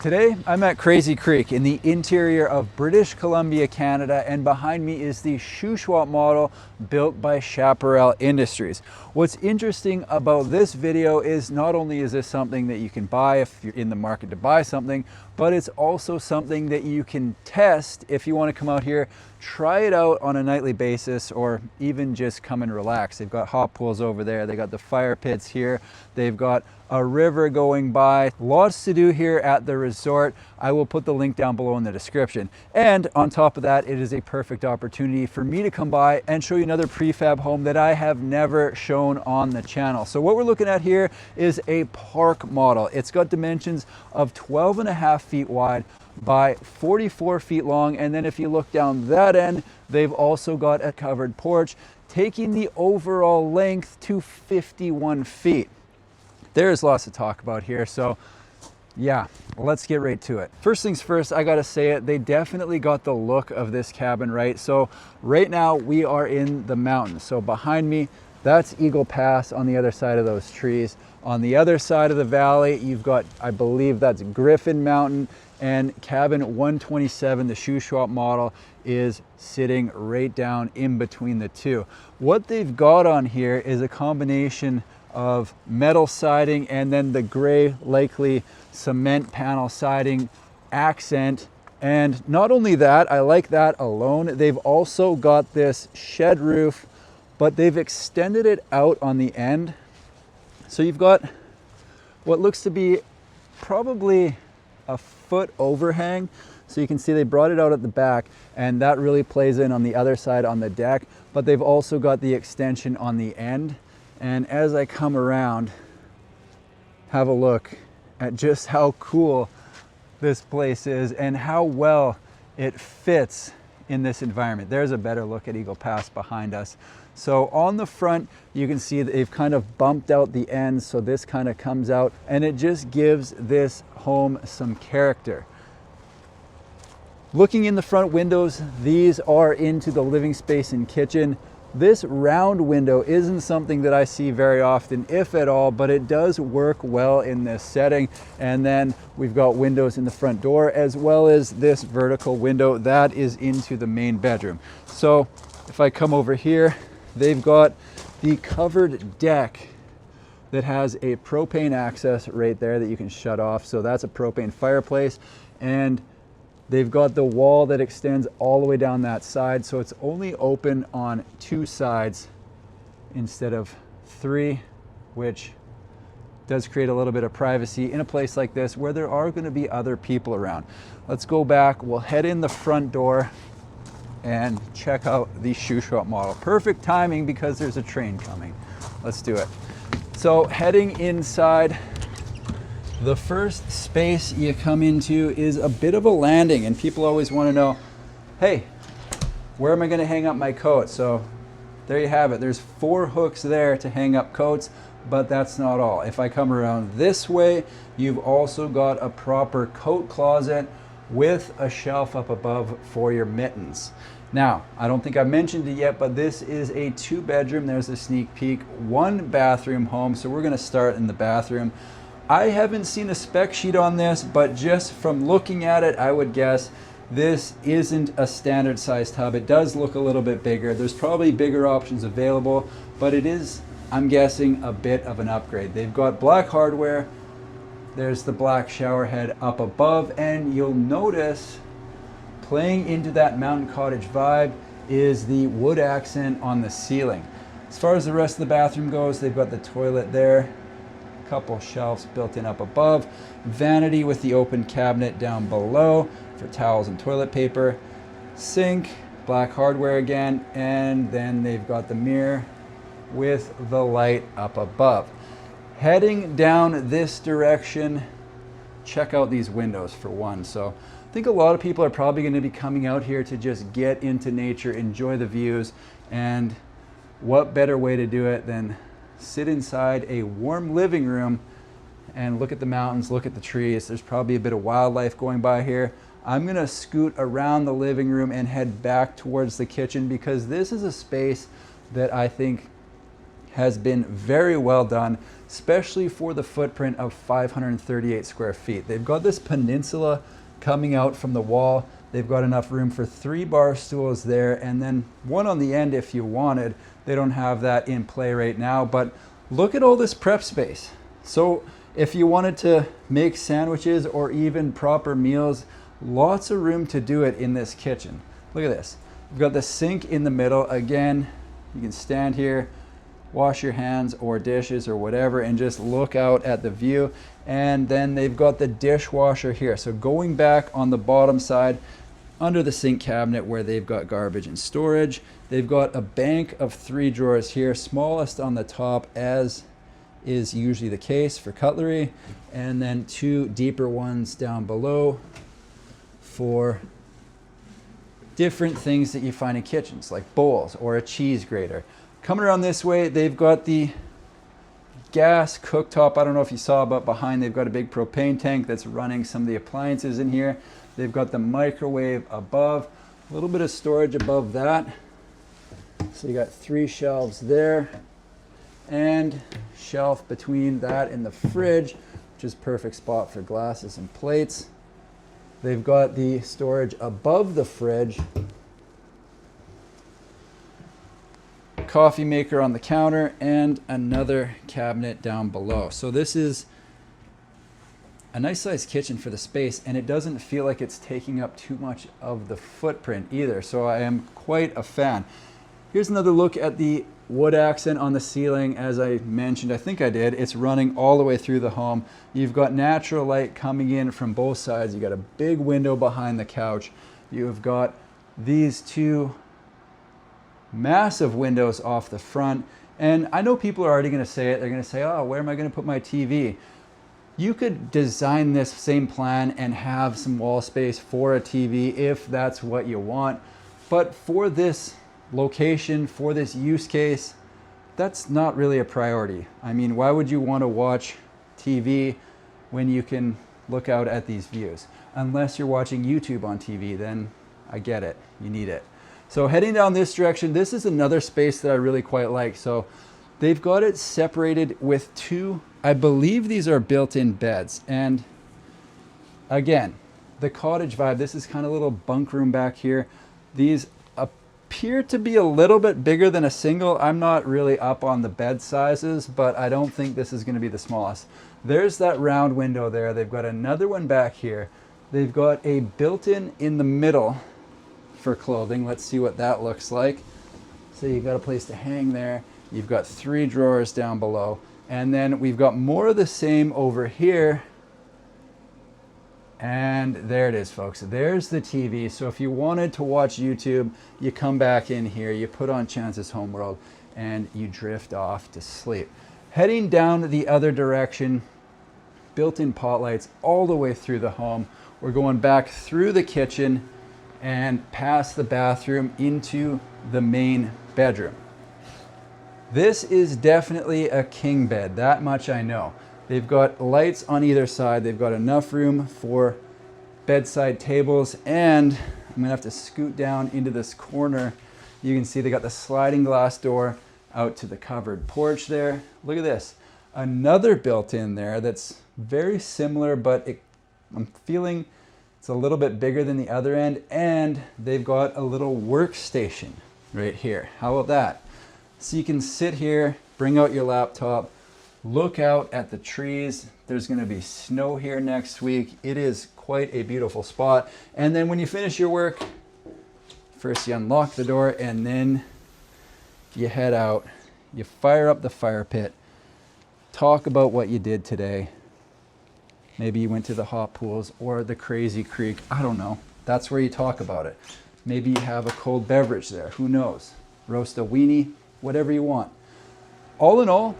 Today, I'm at Crazy Creek in the interior of British Columbia, Canada, and behind me is the Shuswap model built by Chaparral Industries. What's interesting about this video is not only is this something that you can buy if you're in the market to buy something, but it's also something that you can test if you want to come out here, try it out on a nightly basis, or even just come and relax. They've got hot pools over there, they got the fire pits here, they've got a river going by. Lots to do here at the resort. I will put the link down below in the description. And on top of that, it is a perfect opportunity for me to come by and show you another prefab home that I have never shown on the channel. So what we're looking at here is a park model. It's got dimensions of 12.5 feet wide by 44 feet long. And then if you look down that end, they've also got a covered porch, taking the overall length to 51 feet. There's lots to talk about here, so yeah, let's get right to it. First things first, I gotta say it, they definitely got the look of this cabin right. So right now we are in the mountains. So behind me, that's Eagle Pass on the other side of those trees. On the other side of the valley, you've got, I believe that's Griffin Mountain, and cabin 127, the Shuswap model, is sitting right down in between the two. What they've got on here is a combination of metal siding and then the gray, likely cement panel siding accent. And not only that, I like that alone, they've also got this shed roof, but they've extended it out on the end. So you've got what looks to be probably a foot overhang. So you can see they brought it out at the back, and that really plays in on the other side on the deck, but they've also got the extension on the end. And as I come around, have a look at just how cool this place is and how well it fits in this environment. There's a better look at Eagle Pass behind us. So on the front, you can see that they've kind of bumped out the ends, so this kind of comes out, and it just gives this home some character. Looking in the front windows, these are into the living space and kitchen. This round window isn't something that I see very often, if at all, but it does work well in this setting. And then we've got windows in the front door, as well as this vertical window that is into the main bedroom. So if I come over here, they've got the covered deck that has a propane access right there that you can shut off. So that's a propane fireplace. And they've got the wall that extends all the way down that side, so it's only open on 2 sides instead of 3, which does create a little bit of privacy in a place like this where there are going to be other people around. Let's go back, we'll head in the front door and check out the Shuswap model. Perfect timing because there's a train coming. Let's do it. So heading inside, the first space you come into is a bit of a landing, and people always want to know, hey, where am I going to hang up my coat? So there you have it. There's 4 hooks there to hang up coats, but that's not all. If I come around this way, you've also got a proper coat closet with a shelf up above for your mittens. Now, I don't think I mentioned it yet, but this is a 2-bedroom. There's a sneak peek, 1-bathroom home. So we're going to start in the bathroom. I haven't seen a spec sheet on this, but just from looking at it, I would guess this isn't a standard size tub. It does look a little bit bigger. There's probably bigger options available, but it is, I'm guessing, a bit of an upgrade. They've got black hardware. There's the black shower head up above, and you'll notice playing into that mountain cottage vibe is the wood accent on the ceiling. As far as the rest of the bathroom goes, they've got the toilet there. Couple shelves built in up above, vanity with the open cabinet down below for towels and toilet paper, sink, black hardware again, and then they've got the mirror with the light up above. Heading down this direction, check out these windows for one. So I think a lot of people are probably going to be coming out here to just get into nature, enjoy the views, and what better way to do it than sit inside a warm living room and look at the mountains, look at the trees. There's probably a bit of wildlife going by here. I'm gonna scoot around the living room and head back towards the kitchen because this is a space that I think has been very well done, especially for the footprint of 538 square feet. They've got this peninsula coming out from the wall. They've got enough room for 3 bar stools there, and then one on the end if you wanted. They don't have that in play right now, but look at all this prep space. So if you wanted to make sandwiches or even proper meals, lots of room to do it in this kitchen. Look at this. We've got the sink in the middle. Again, you can stand here, wash your hands or dishes or whatever, and just look out at the view. And then they've got the dishwasher here. So going back on the bottom side, under the sink cabinet where they've got garbage and storage, they've got a bank of 3 drawers here, smallest on the top, as is usually the case for cutlery, and then 2 deeper ones down below for different things that you find in kitchens, like bowls or a cheese grater. Coming around this way, they've got the gas cooktop. I don't know if you saw, but behind they've got a big propane tank that's running some of the appliances in here. They've got the microwave above, a little bit of storage above that. So you got 3 shelves there, and shelf between that and the fridge, which is perfect spot for glasses and plates. They've got the storage above the fridge, coffee maker on the counter, and another cabinet down below. So this is a nice sized kitchen for the space, and it doesn't feel like it's taking up too much of the footprint either. So I am quite a fan. Here's another look at the wood accent on the ceiling. As I mentioned, I think I did, it's running all the way through the home. You've got natural light coming in from both sides. You got a big window behind the couch. You've got these 2 massive windows off the front. And I know people are already going to say it. They're going to say, oh, where am I going to put my TV? You could design this same plan and have some wall space for a TV if that's what you want. But for this location, for this use case, that's not really a priority. I mean, why would you want to watch TV when you can look out at these views? Unless you're watching YouTube on TV, then I get it, you need it. So heading down this direction, this is another space that I really quite like. So they've got it separated with 2, I believe these are built-in beds. And again, the cottage vibe, this is kind of a little bunk room back here. These appear to be a little bit bigger than a single. I'm not really up on the bed sizes, but I don't think this is going to be the smallest. There's that round window there. They've got another one back here. They've got a built-in in the middle for clothing. Let's see what that looks like. So you've got a place to hang there. You've got 3 drawers down below. And then we've got more of the same over here. And there it is, folks. There's the TV. So if you wanted to watch YouTube, you come back in here, you put on Chance's Homeworld, and you drift off to sleep. Heading down the other direction, built-in pot lights all the way through the home. We're going back through the kitchen and past the bathroom into the main bedroom. This is definitely a king bed, that much I know. They've got lights on either side. They've got enough room for bedside tables, and I'm gonna have to scoot down into this corner. You can see they got the sliding glass door out to the covered porch there. Look at this. Another built-in there that's very similar, but I'm feeling it's a little bit bigger than the other end, and they've got a little workstation right here. How about that? So you can sit here, bring out your laptop, look out at the trees. There's going to be snow here next week. It is quite a beautiful spot. And then when you finish your work, first you unlock the door and then you head out. You fire up the fire pit, talk about what you did today. Maybe you went to the hot pools or the crazy creek. I don't know. That's where you talk about it. Maybe you have a cold beverage there. Who knows? Roast a weenie, whatever you want. All in all,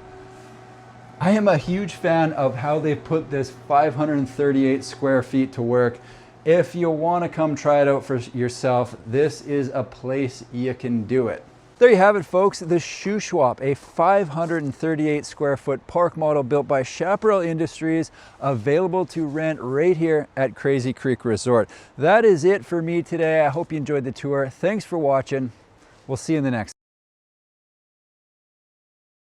I am a huge fan of how they've put this 538 square feet to work. If you want to come try it out for yourself, this is a place you can do it. There you have it, folks. The Shuswap, a 538 square foot park model built by Chaparral Industries, available to rent right here at Crazy Creek Resort. That is it for me today. I hope you enjoyed the tour. Thanks for watching. We'll see you in the next one.